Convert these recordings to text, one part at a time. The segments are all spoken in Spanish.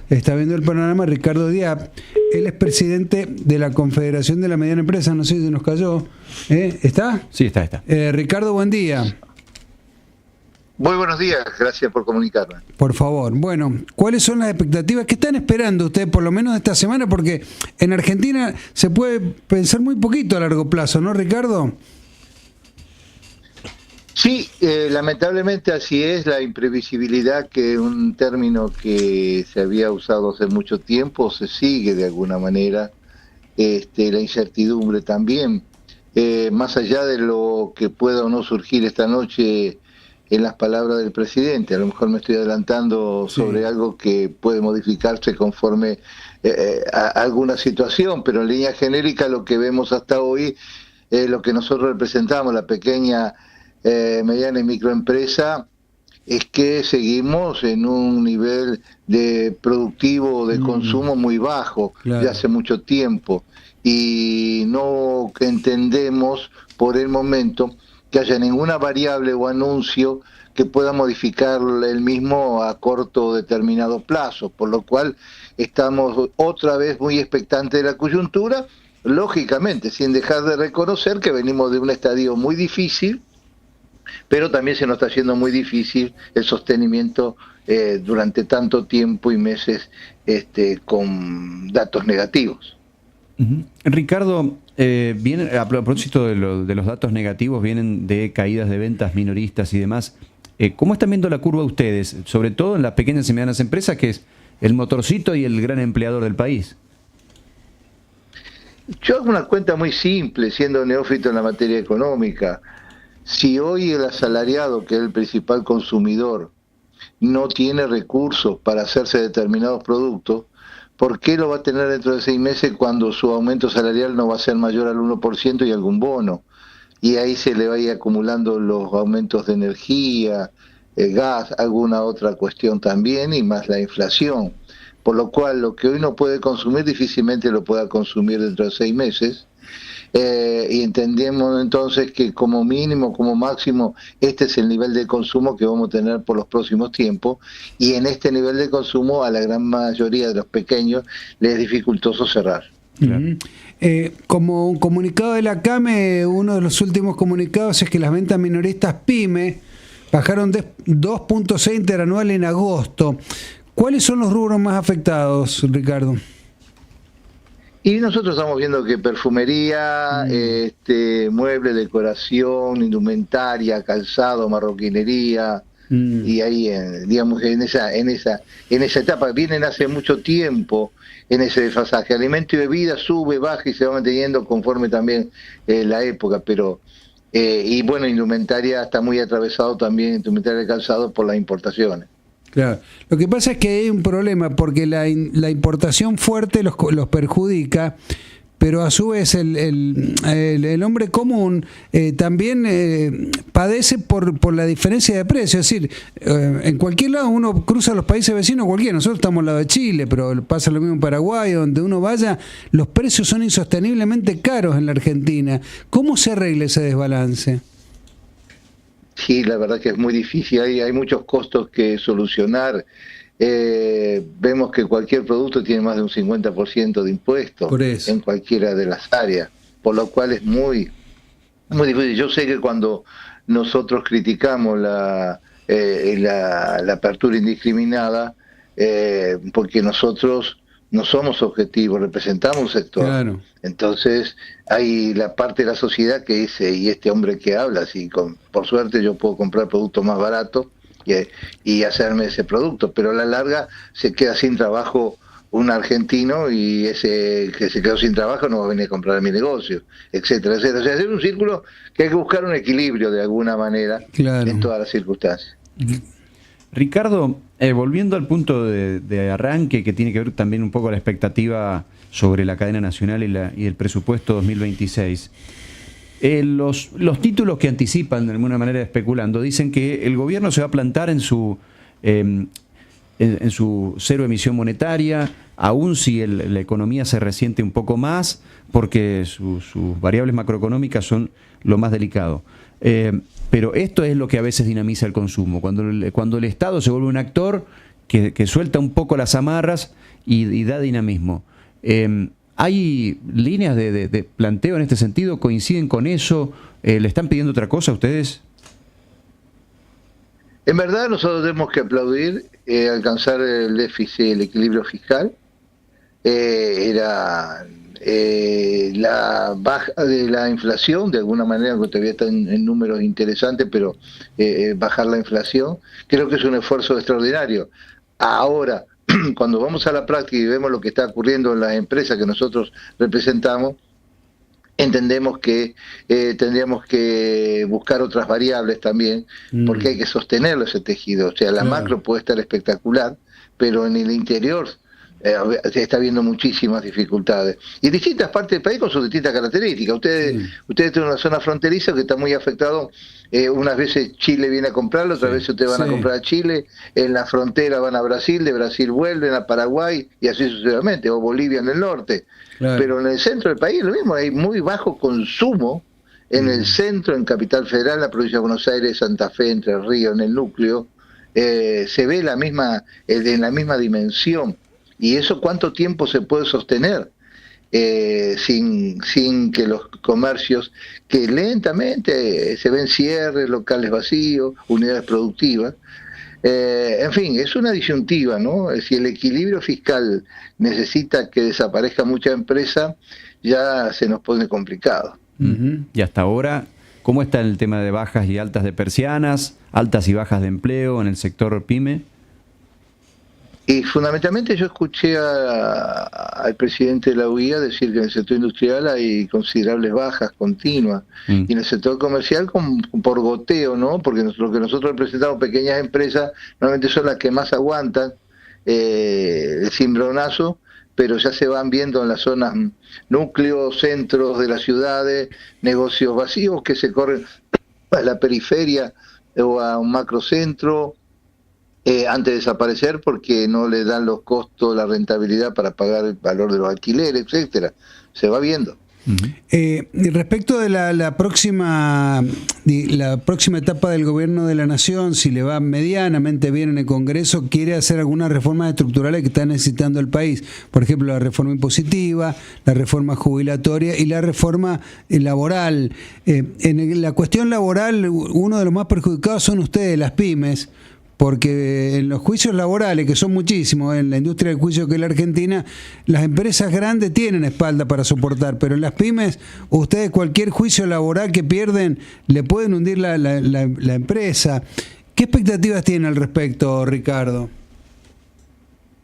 Está viendo el panorama Ricardo Diab. Él es presidente de la Confederación de la Mediana Empresa. No sé si nos cayó. ¿Está? Sí, está. Ricardo, buen día. Muy buenos días, gracias por comunicarme. Por favor. Bueno, ¿cuáles son las expectativas? ¿Qué están esperando ustedes por lo menos de esta semana? Porque en Argentina se puede pensar muy poquito a largo plazo, ¿no, Ricardo? Sí, lamentablemente así es, la imprevisibilidad, que un término que se había usado hace mucho tiempo, se sigue de alguna manera, la incertidumbre también, más allá de lo que pueda o no surgir esta noche en las palabras del presidente. A lo mejor me estoy adelantando sobre algo que puede modificarse conforme a alguna situación, pero en línea genérica lo que vemos hasta hoy, lo que nosotros representamos, la pequeña, mediana y microempresa, es que seguimos en un nivel de productivo, de consumo muy bajo, de hace mucho tiempo, y no entendemos por el momento que haya ninguna variable o anuncio que pueda modificar el mismo a corto o determinado plazo, por lo cual estamos otra vez muy expectantes de la coyuntura, lógicamente, sin dejar de reconocer que venimos de un estadio muy difícil, pero también se nos está haciendo muy difícil el sostenimiento durante tanto tiempo y meses con datos negativos. Ricardo, a propósito de los datos negativos, vienen de caídas de ventas minoristas y demás. ¿Cómo están viendo la curva ustedes, sobre todo en las pequeñas y medianas empresas, que es el motorcito y el gran empleador del país? Yo hago una cuenta muy simple, siendo neófito en la materia económica. Si hoy el asalariado, que es el principal consumidor, no tiene recursos para hacerse determinados productos, ¿por qué lo va a tener dentro de 6 meses cuando su aumento salarial no va a ser mayor al 1% y algún bono? Y ahí se le va a ir acumulando los aumentos de energía, gas, alguna otra cuestión también, y más la inflación. Por lo cual, lo que hoy no puede consumir, difícilmente lo pueda consumir dentro de 6 meses. Y entendemos entonces que como mínimo, como máximo, este es el nivel de consumo que vamos a tener por los próximos tiempos, y en este nivel de consumo a la gran mayoría de los pequeños les es dificultoso cerrar. Claro. Como un comunicado de la CAME, uno de los últimos comunicados es que las ventas minoristas PYME bajaron de 2.6 interanual en agosto. ¿Cuáles son los rubros más afectados, Ricardo? Y nosotros estamos viendo que perfumería, mueble, decoración, indumentaria, calzado, marroquinería, y ahí, digamos, en esa etapa vienen hace mucho tiempo en ese desfasaje. Alimento y bebida sube, baja y se va manteniendo conforme también la época, pero y bueno, indumentaria está muy atravesado también, indumentaria de calzado, por las importaciones. Claro. Lo que pasa es que hay un problema, porque la importación fuerte los perjudica, pero a su vez el hombre común también padece por la diferencia de precio. Es decir, en cualquier lado uno cruza los países vecinos, cualquiera. Nosotros estamos al lado de Chile, pero pasa lo mismo en Paraguay, donde uno vaya, los precios son insosteniblemente caros en la Argentina. ¿Cómo se arregla ese desbalance? Sí, la verdad que es muy difícil, hay muchos costos que solucionar. Vemos que cualquier producto tiene más de un 50% de impuestos en cualquiera de las áreas, por lo cual es muy difícil. Yo sé que cuando nosotros criticamos la apertura indiscriminada, porque nosotros no somos objetivos, representamos un sector. Claro. Entonces hay la parte de la sociedad que dice, ¿y este hombre que habla? Si por suerte yo puedo comprar productos más baratos y hacerme ese producto, pero a la larga se queda sin trabajo un argentino, y ese que se quedó sin trabajo no va a venir a comprar a mi negocio, etcétera, etcétera. O sea, es un círculo que hay que buscar un equilibrio de alguna manera, claro, en todas las circunstancias. Ricardo, volviendo al punto de arranque, que tiene que ver también un poco la expectativa sobre la cadena nacional y el presupuesto 2026, los títulos que anticipan, de alguna manera especulando, dicen que el gobierno se va a plantar en su cero emisión monetaria, aun si la economía se resiente un poco más, porque sus variables macroeconómicas son lo más delicado. Pero esto es lo que a veces dinamiza el consumo, cuando el Estado se vuelve un actor que suelta un poco las amarras y da dinamismo. ¿Hay líneas de planteo en este sentido? ¿Coinciden con eso? ¿Le están pidiendo otra cosa a ustedes? En verdad nosotros tenemos que aplaudir alcanzar el déficit, el equilibrio fiscal. Era la baja de la inflación, de alguna manera, que todavía está en números interesantes, pero bajar la inflación, creo que es un esfuerzo extraordinario. Ahora, cuando vamos a la práctica y vemos lo que está ocurriendo en las empresas que nosotros representamos, entendemos que tendríamos que buscar otras variables también, porque hay que sostenerlo ese tejido. O sea, la macro puede estar espectacular, pero en el interior se está viendo muchísimas dificultades. Y distintas partes del país con sus distintas características. Ustedes tienen una zona fronteriza que está muy afectado. Unas veces Chile viene a comprarlo, otras veces ustedes van a comprar a Chile. En la frontera van a Brasil, de Brasil vuelven a Paraguay y así sucesivamente, o Bolivia en el norte. Pero en el centro del país lo mismo, hay muy bajo consumo en el centro, en Capital Federal, la provincia de Buenos Aires, Santa Fe, Entre Ríos, en el núcleo. Se ve la misma en la misma dimensión. ¿Y eso cuánto tiempo se puede sostener sin que los comercios, que lentamente se ven cierres, locales vacíos, unidades productivas? En fin, es una disyuntiva, ¿no? Si el equilibrio fiscal necesita que desaparezca mucha empresa, ya se nos pone complicado. Y hasta ahora, ¿cómo está el tema de bajas y altas de persianas, altas y bajas de empleo en el sector PYME? Y fundamentalmente yo escuché al presidente de la UIA decir que en el sector industrial hay considerables bajas continuas, y en el sector comercial por goteo, ¿no? Porque lo que nosotros representamos, pequeñas empresas, normalmente son las que más aguantan el cimbronazo, pero ya se van viendo en las zonas núcleos, centros de las ciudades, negocios vacíos que se corren a la periferia o a un macrocentro, antes de desaparecer porque no le dan los costos, la rentabilidad para pagar el valor de los alquileres, etcétera. Se va viendo. Respecto de la próxima etapa del gobierno de la nación, si le va medianamente bien en el Congreso, quiere hacer algunas reformas estructurales que está necesitando el país. Por ejemplo, la reforma impositiva, la reforma jubilatoria y la reforma laboral. En la cuestión laboral, uno de los más perjudicados son ustedes, las pymes, porque en los juicios laborales, que son muchísimos, en la industria del juicio que es la Argentina, las empresas grandes tienen espalda para soportar, pero en las pymes, ustedes cualquier juicio laboral que pierden, le pueden hundir la empresa. ¿Qué expectativas tienen al respecto, Ricardo?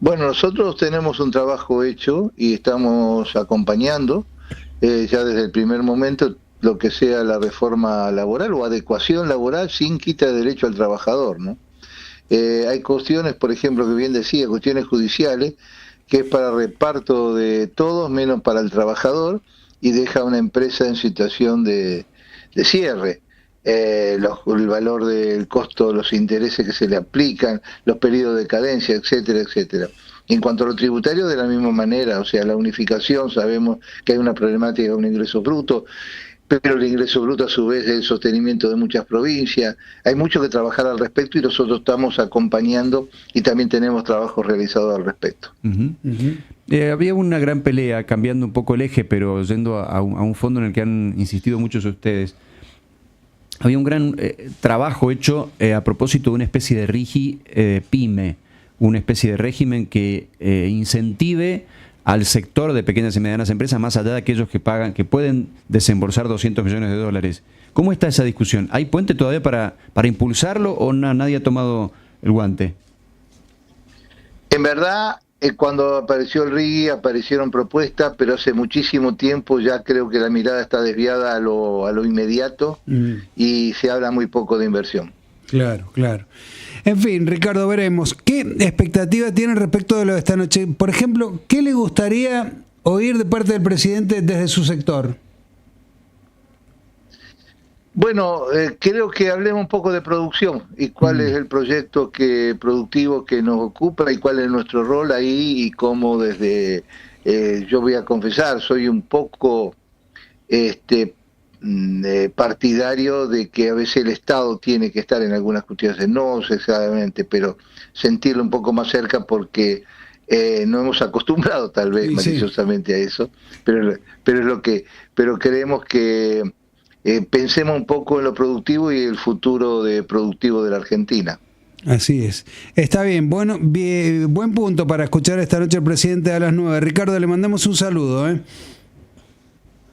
Bueno, nosotros tenemos un trabajo hecho y estamos acompañando ya desde el primer momento lo que sea la reforma laboral o adecuación laboral sin quita de derecho al trabajador, ¿no? Hay cuestiones, por ejemplo, que bien decía, cuestiones judiciales, que es para reparto de todos menos para el trabajador, y deja a una empresa en situación de cierre. El valor del costo, los intereses que se le aplican, los periodos de cadencia, etcétera, etcétera. En cuanto a lo tributario, de la misma manera, o sea, la unificación, sabemos que hay una problemática de un ingreso bruto, pero el ingreso bruto a su vez es el sostenimiento de muchas provincias. Hay mucho que trabajar al respecto y nosotros estamos acompañando y también tenemos trabajos realizados al respecto. Había una gran pelea, cambiando un poco el eje, pero yendo a un fondo en el que han insistido muchos de ustedes. Había un gran trabajo hecho a propósito de una especie de RIGI PYME, una especie de régimen que incentive al sector de pequeñas y medianas empresas, más allá de aquellos que pagan, que pueden desembolsar 200 millones de dólares. ¿Cómo está esa discusión? ¿Hay puente todavía para impulsarlo o nadie ha tomado el guante? En verdad, cuando apareció el RIGI aparecieron propuestas, pero hace muchísimo tiempo ya creo que la mirada está desviada a lo inmediato y se habla muy poco de inversión. Claro, claro. En fin, Ricardo, veremos. ¿Qué expectativas tienen respecto de lo de esta noche? Por ejemplo, ¿qué le gustaría oír de parte del presidente desde su sector? Bueno, creo que hablemos un poco de producción y cuál es el proyecto productivo que nos ocupa y cuál es nuestro rol ahí y cómo desde, yo voy a confesar, soy un poco partidario de que a veces el Estado tiene que estar en algunas cuestiones, no exactamente, pero sentirlo un poco más cerca porque no hemos acostumbrado tal vez Sí, maliciosamente a eso, pero es lo que, pero queremos que pensemos un poco en lo productivo y el futuro productivo de la Argentina. Así es. Está bien, bueno, buen punto para escuchar esta noche al presidente a las 9. Ricardo, le mandamos un saludo.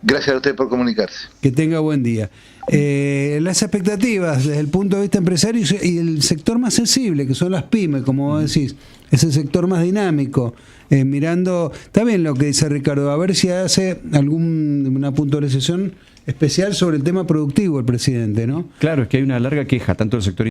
Gracias a usted por comunicarse. Que tenga buen día. Las expectativas desde el punto de vista empresario y el sector más sensible, que son las pymes, como vos decís, es el sector más dinámico. Mirando, está bien lo que dice Ricardo, a ver si hace una puntualización especial sobre el tema productivo el presidente, ¿no? Claro, es que hay una larga queja, tanto del sector